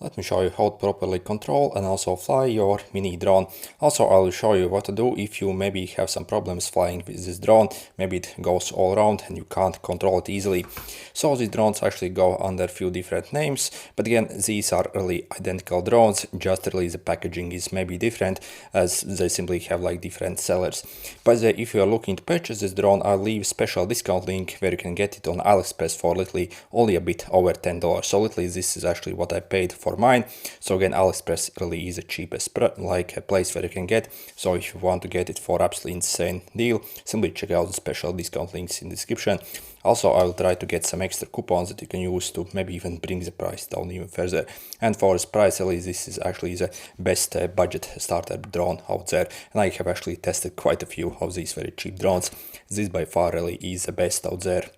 Let me show you how to properly control and also fly your mini drone. Also, I will show you what to do if you maybe have some problems flying with this drone. Maybe it goes all around and you can't control it easily. So these drones actually go under a few different names, but again, these are really identical drones, just really the packaging is maybe different as they simply have like different sellers. By the way, if you are looking to purchase this drone, I'll leave a special discount link where you can get it on AliExpress for literally only a bit over $10. So literally this is actually what I paid for mine. So again, AliExpress really is the cheapest like a place where you can get. So if you want to get it for absolutely insane deal, simply check out the special discount links in the description. Also, I will try to get some extra coupons that you can use to maybe even bring the price down even further. And for this price, at least this is actually the best budget starter drone out there. And I have actually tested quite a few of these very cheap drones. This by far really is the best out there.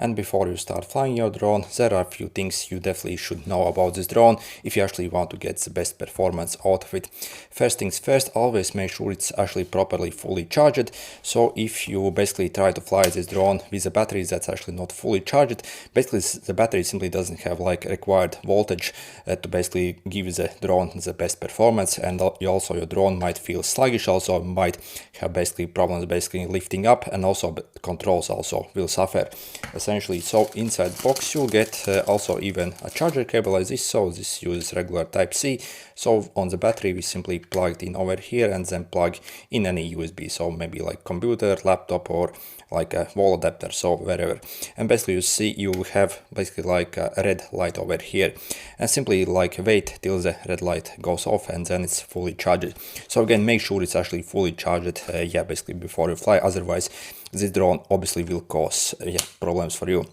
And before you start flying your drone, there are a few things you definitely should know about this drone if you actually want to get the best performance out of it. First things first, always make sure it's actually properly fully charged. So if you basically try to fly this drone with a battery that's actually not fully charged, basically the battery simply doesn't have like required voltage to basically give the drone the best performance, and also your drone might feel sluggish, also might have basically problems basically lifting up, and also controls also will suffer. Essentially, so inside the box you'll get also even a charger cable like this. So this uses regular Type-C. So on the battery we simply plug it in over here and then plug in any USB, so maybe like computer, laptop, or like a wall adapter, so wherever. And basically you see you have basically like a red light over here, and simply like wait till the red light goes off and then it's fully charged. So again, make sure it's actually fully charged yeah, basically before you fly, otherwise this drone obviously will cause problems for you.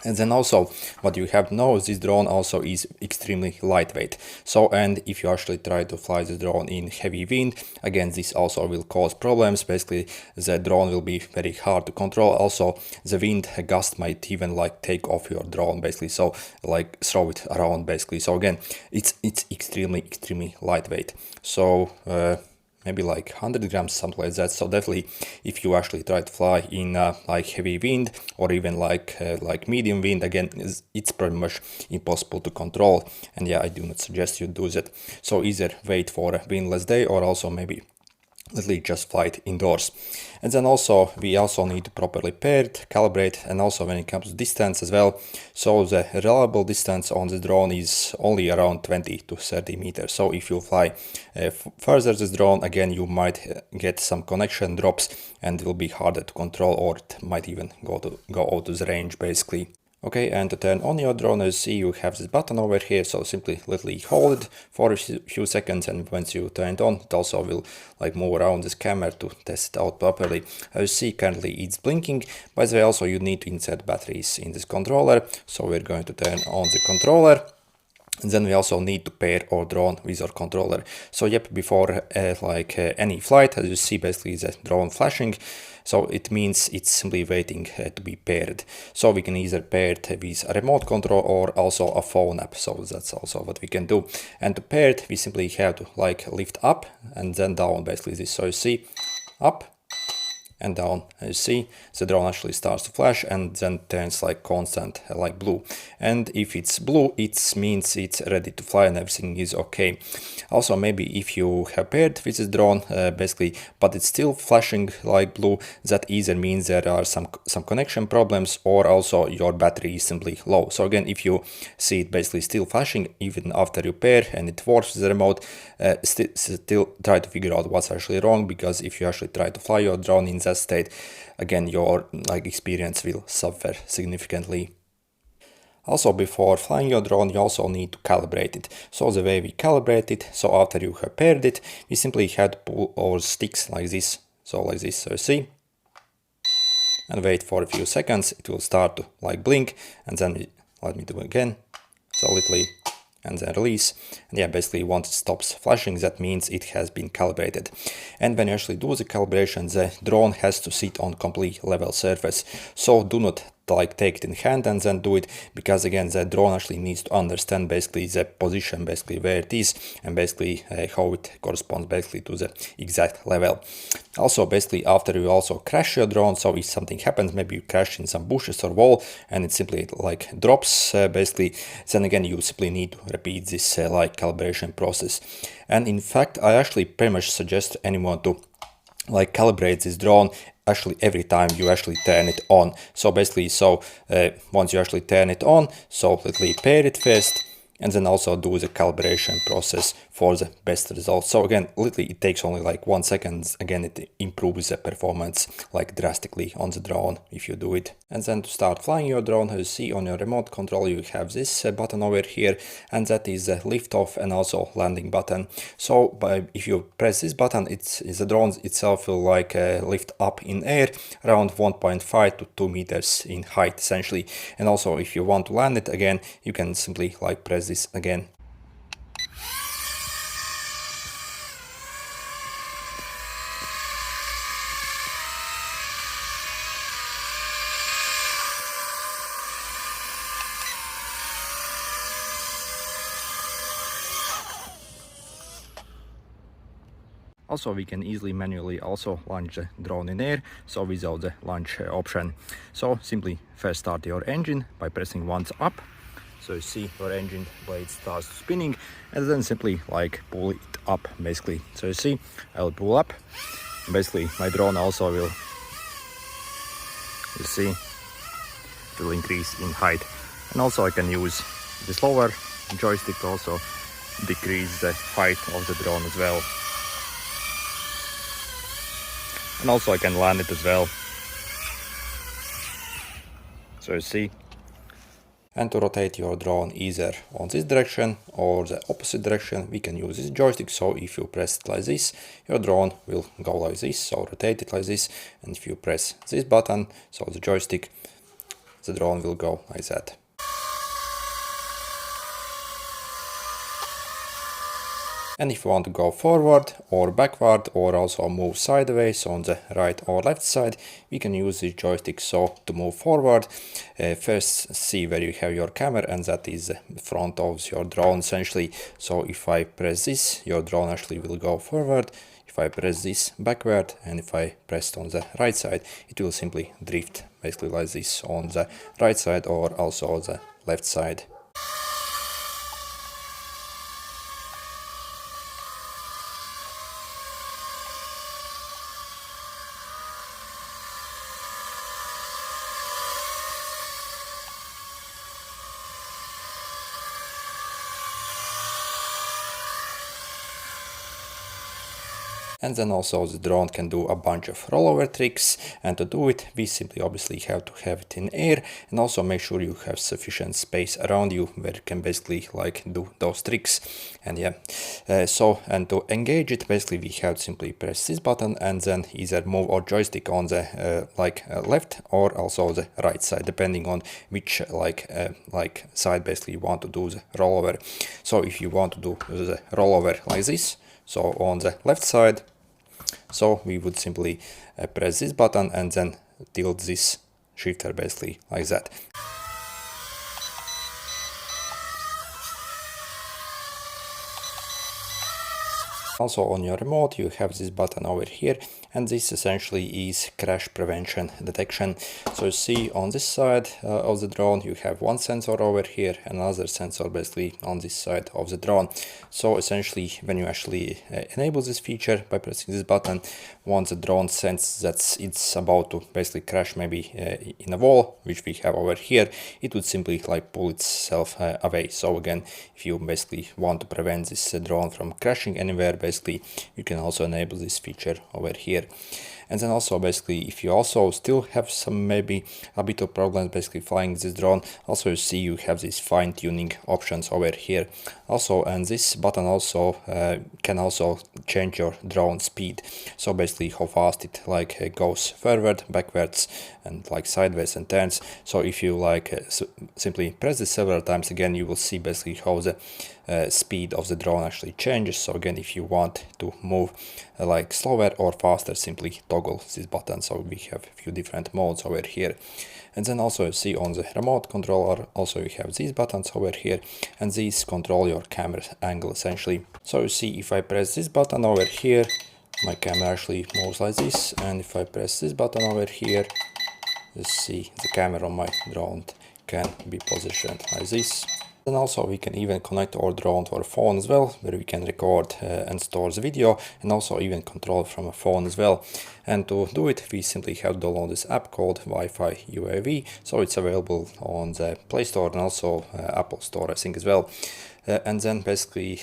And then also what you have to know is this drone also is extremely lightweight. So, and if you actually try to fly the drone in heavy wind, again this also will cause problems. Basically the drone will be very hard to control. Also the wind gust might even like take off your drone basically, so like throw it around basically. So again, it's extremely lightweight. So maybe like 100 grams, something like that. So definitely if you actually try to fly in like heavy wind or even like medium wind, again it's pretty much impossible to control, and yeah, I do not suggest you do that. So either wait for a windless day or also maybe literally just fly it indoors. And then also we also need to properly pair it, calibrate, and also when it comes to distance as well. So the reliable distance on the drone is only around 20 to 30 meters. So if you fly further this drone, again you might get some connection drops and it will be harder to control, or it might even go out of the range basically. Okay, and to turn on your drone, as you see, you have this button over here, so simply literally hold it for a few seconds, and once you turn it on, it also will like move around this camera to test it out properly. As you see, currently it's blinking. By the way, also you need to insert batteries in this controller, so we're going to turn on the controller. And then we also need to pair our drone with our controller. So yep, before any flight, as you see, basically the drone flashing. So it means it's simply waiting to be paired. So we can either pair it with a remote control or also a phone app. So that's also what we can do. And to pair it, we simply have to like lift up and then down, basically this. So you see, up and down, as you see, the drone actually starts to flash and then turns like constant, like blue. And if it's blue, it means it's ready to fly and everything is okay. Also, maybe if you have paired with this drone, basically, but it's still flashing like blue, that either means there are some connection problems, or also your battery is simply low. So again, if you see it basically still flashing even after you pair and it works with the remote, still try to figure out what's actually wrong, because if you actually try to fly your drone in that state, again your experience will suffer significantly. Also, before flying your drone, you also need to calibrate it. So the way we calibrate it, so after you have paired it, we simply have to pull our sticks like this. So like this, so you see, and wait for a few seconds. It will start to like blink, and then let me do it again. So literally and then release. And yeah, basically once it stops flashing, that means it has been calibrated. And when you actually do the calibration, the drone has to sit on complete level surface. So do not like take it in hand and then do it, because again the drone actually needs to understand basically the position, basically where it is, and basically how it corresponds basically to the exact level. Also basically after you also crash your drone, so if something happens, maybe you crash in some bushes or wall and it simply like drops basically, then again you simply need to repeat this like calibration process. And in fact I actually pretty much suggest anyone to like calibrate this drone actually every time you actually turn it on. So basically, once you actually turn it on, so literally pair it first and then also do the calibration process for the best results. So again, literally it takes only like 1 second. Again, it improves the performance like drastically on the drone if you do it. And then to start flying your drone, as you see on your remote control, you have this button over here, and that is the lift off and also landing button. So if you press this button, the drone itself will like lift up in air around 1.5 to 2 meters in height essentially. And also if you want to land it again, you can simply like press this again. Also, we can easily manually also launch the drone in air, so without the launch option. So simply first start your engine by pressing once up. So you see your engine blade starts spinning, and then simply like pull it up basically. So you see, I'll pull up. Basically my drone also will, you see, it will increase in height. And also I can use this lower joystick to also decrease the height of the drone as well. And also I can land it as well. So you see. And to rotate your drone either on this direction or the opposite direction, we can use this joystick. So if you press it like this, your drone will go like this, so rotate it like this. And if you press this button, so the joystick, the drone will go like that. And if you want to go forward or backward or also move sideways on the right or left side, we can use this joystick. So to move forward, first see where you have your camera, and that is the front of your drone essentially. So if I press this, your drone actually will go forward. If I press this backward, and if I press on the right side, it will simply drift basically like this on the right side or also the left side. And then also the drone can do a bunch of rollover tricks, and to do it we simply obviously have to have it in air, and also make sure you have sufficient space around you where you can basically like do those tricks. And yeah, and to engage it, basically we have to simply press this button and then either move our joystick on the left or also the right side, depending on which side basically you want to do the rollover. So if you want to do the rollover like this, so on the left side, so we would simply press this button and then tilt this shifter basically like that. Also on your remote you have this button over here, and this essentially is crash prevention detection. So you see on this side of the drone you have one sensor over here, another sensor basically on this side of the drone. So essentially when you actually enable this feature by pressing this button, once the drone senses that it's about to basically crash maybe in a wall, which we have over here, it would simply like pull itself away. So again, if you basically want to prevent this drone from crashing anywhere, basically you can also enable this feature over here. And then also basically if you also still have some maybe a bit of problems basically flying this drone, also you see you have these fine-tuning options over here also, and this button also can also change your drone speed. So basically how fast it like goes forward, backwards and like sideways and turns. So if you like simply press this several times, again you will see basically how the speed of the drone actually changes. So again, if you want to move like slower or faster, simply toggle this button. So we have a few different modes over here. And then also you see on the remote controller, also you have these buttons over here, and these control your camera angle essentially. So you see, if I press this button over here, my camera actually moves like this, and if I press this button over here, you see the camera on my drone can be positioned like this. And also we can even connect our drone to our phone as well, where we can record and store the video, and also even control from a phone as well. And to do it, we simply have to download this app called Wi-Fi UAV. So it's available on the Play Store and also Apple Store, I think, as well. And then basically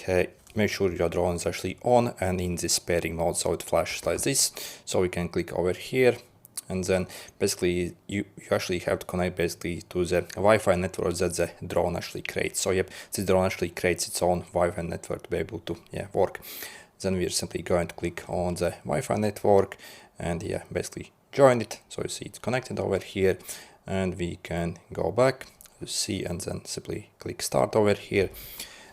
make sure your drone is actually on and in this pairing mode, so it flashes like this. So we can click over here, and then basically you actually have to connect basically to the Wi-Fi network that the drone actually creates. So yep, this drone actually creates its own Wi-Fi network to be able to work. Then we're simply going to click on the Wi-Fi network and basically join it. So you see it's connected over here, and we can go back, you see, and then simply click start over here,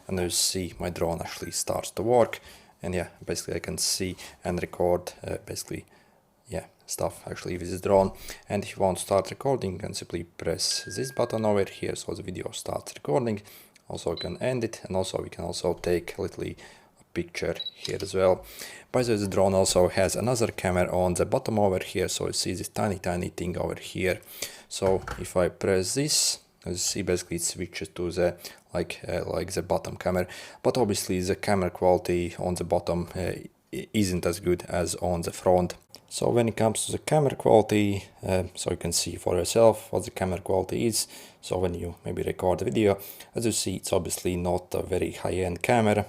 and you see my drone actually starts to work. And basically I can see and record basically stuff actually with this drone. And if you want to start recording, you can simply press this button over here, so the video starts recording. Also you can end it, and also we can also take literally a picture here as well. By the way, the drone also has another camera on the bottom over here, so you see this tiny thing over here. So if I press this, as you see, basically it switches to the like the bottom camera, but obviously the camera quality on the bottom isn't as good as on the front. So when it comes to the camera quality, so you can see for yourself what the camera quality is. So when you maybe record the video, as you see, it's obviously not a very high-end camera.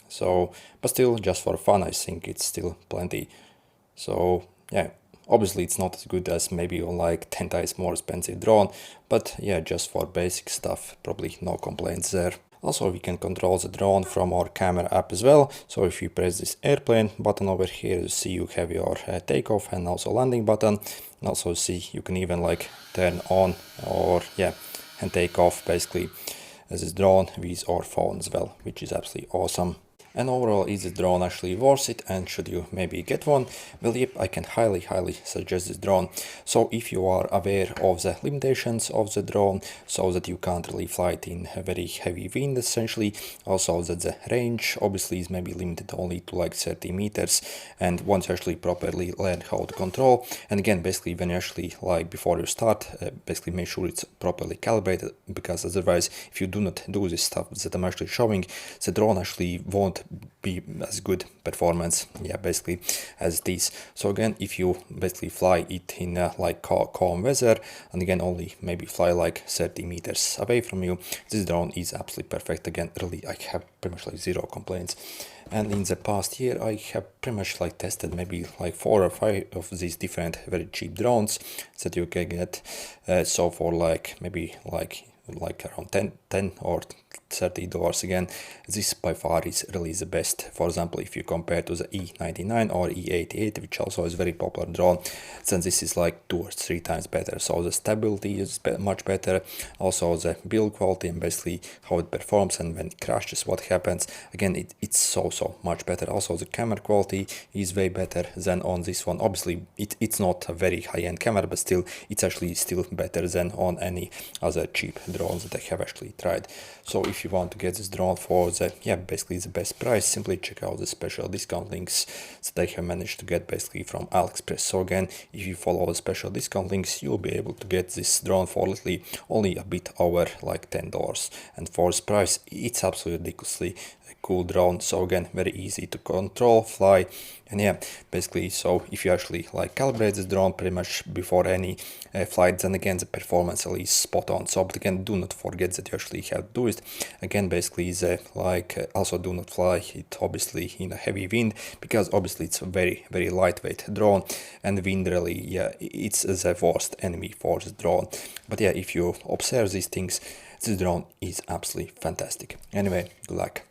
So, but still, just for fun, I think it's still plenty. So obviously it's not as good as maybe on like 10 times more expensive drone, but just for basic stuff, probably no complaints there. Also, we can control the drone from our camera app as well. So if you press this airplane button over here, you see you have your takeoff and also landing button. And also see you can even like turn on or and take off basically as this drone with our phone as well, which is absolutely awesome. And overall, is the drone actually worth it, and should you maybe get one? Well, yep, I can highly suggest this drone. So if you are aware of the limitations of the drone, so that you can't really fly it in a very heavy wind essentially, also that the range obviously is maybe limited only to like 30 meters, and once you actually properly learn how to control, and again basically when you actually like before you start, basically make sure it's properly calibrated, because otherwise if you do not do this stuff that I'm actually showing, the drone actually won't be as good performance basically as this. So again, if you basically fly it in like calm weather, and again only maybe fly like 30 meters away from you, this drone is absolutely perfect. Again, really I have pretty much like zero complaints. And in the past year I have pretty much like tested maybe like 4 or 5 of these different very cheap drones that you can get. So for like maybe like around 10 or $30 again, this by far is really the best. For example, if you compare to the E99 or E88, which also is very popular drone, then this is like 2 or 3 times better. So the stability is much better, also the build quality and basically how it performs, and when it crashes what happens, again it's so much better. Also the camera quality is way better than on this one. Obviously it's not a very high-end camera, but still it's actually still better than on any other cheap drones that I have actually tried. So if you want to get this drone for the basically the best price, simply check out the special discount links that I have managed to get basically from AliExpress. So again, if you follow the special discount links, you'll be able to get this drone for literally only a bit over like $10, and for this price it's absolutely ridiculously cool drone. So again, very easy to control, fly, and basically, so if you actually like calibrate this drone pretty much before any flight, then again the performance is spot on. So but again, do not forget that you actually have to do it. Again, basically the also do not fly it obviously in a heavy wind, because obviously it's a very lightweight drone, and wind really it's the worst enemy for this drone. But if you observe these things, this drone is absolutely fantastic. Anyway, good luck.